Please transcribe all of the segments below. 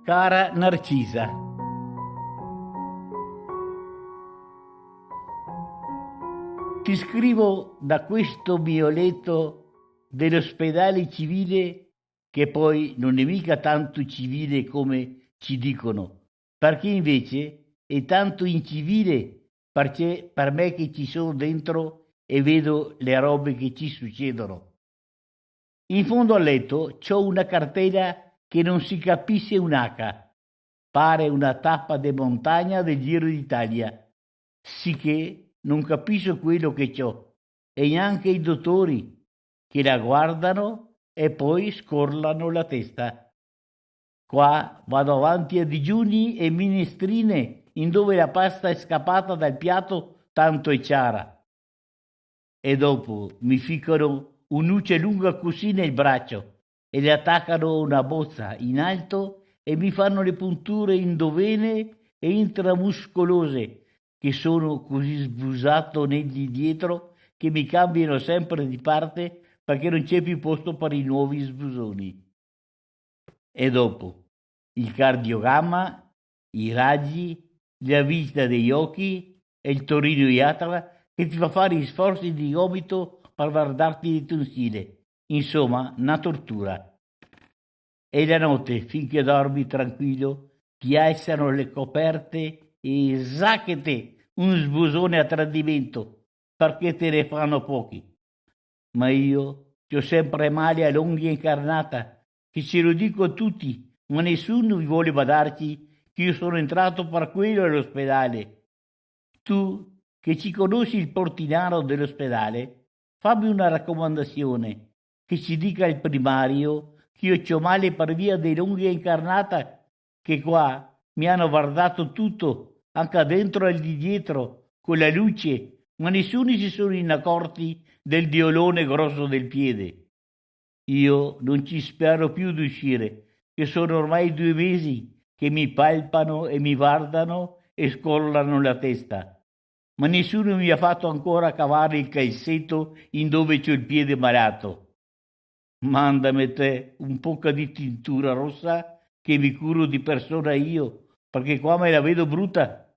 Cara Narcisa, ti scrivo da questo mio letto dell'ospedale civile, che poi non è mica tanto civile come ci dicono, perché invece è tanto incivile perché per me che ci sono dentro e vedo le robe che ci succedono. In fondo al letto c'ho una cartella che non si capisce un H. Pare una tappa de montagna del Giro d'Italia. Sicché non capisco quello che c'ho. E neanche i dottori che la guardano e poi scorlano la testa. Qua vado avanti a digiuni e minestrine in dove la pasta è scappata dal piatto tanto è chiara. E dopo mi ficcano un'uce lunga così nel braccio e le attaccano una bozza in alto e mi fanno le punture endovene e intramuscolose che sono così sbusato negli dietro che mi cambiano sempre di parte perché non c'è più posto per i nuovi sbusoni. E dopo il cardiogramma, i raggi, la visita degli occhi e il Torino Iatra che ti fa fare gli sforzi di gomito per guardarti le tonsille. Insomma, una tortura. E la notte, finché dormi tranquillo, ti alzano le coperte e zacchete un sbusone a tradimento, perché te ne fanno pochi. Ma io ti ho sempre male all'unghia incarnata, che ce lo dico a tutti, ma nessuno vi vuole badarci che io sono entrato per quello all'ospedale. Tu, che ci conosci il portinaro dell'ospedale, fammi una raccomandazione, che ci dica il primario che io c'ho male per via dell'unghia incarnata, che qua mi hanno guardato tutto, anche dentro e di dietro, con la luce, ma nessuno si sono accorti del diolone grosso del piede. Io non ci spero più di uscire, che sono ormai 2 mesi che mi palpano e mi guardano e scollano la testa. Ma nessuno mi ha fatto ancora cavare il calzetto in dove c'ho il piede malato. Mandami te un po' di tintura rossa che mi curo di persona io, perché qua me la vedo brutta.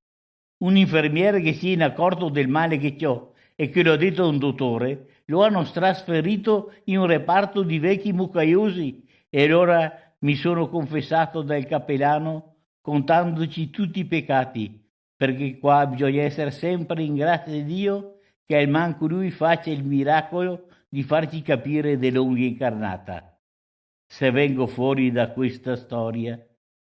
Un infermiere che si è accorto del male che ho e che lo ha detto a un dottore, lo hanno trasferito in un reparto di vecchi muccaiosi e allora mi sono confessato dal cappellano contandoci tutti i peccati, perché qua bisogna essere sempre in grazia di Dio che al manco lui faccia il miracolo di farci capire dell'unghia incarnata. Se vengo fuori da questa storia,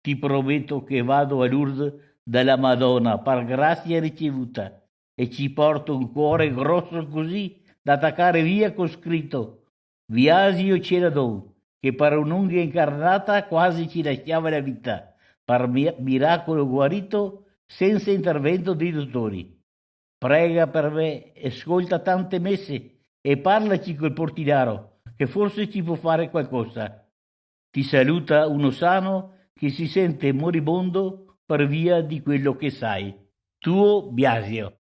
ti prometto che vado a Lourdes dalla Madonna per grazia ricevuta e ci porto un cuore grosso così da attaccare via con scritto Biasio Celadon, che per un'unghia incarnata quasi ci lasciava la vita, per miracolo guarito senza intervento dei dottori. Prega per me, ascolta tante messe e parlaci col portinaro, che forse ci può fare qualcosa. Ti saluta uno sano che si sente moribondo per via di quello che sai. Tuo Biasio.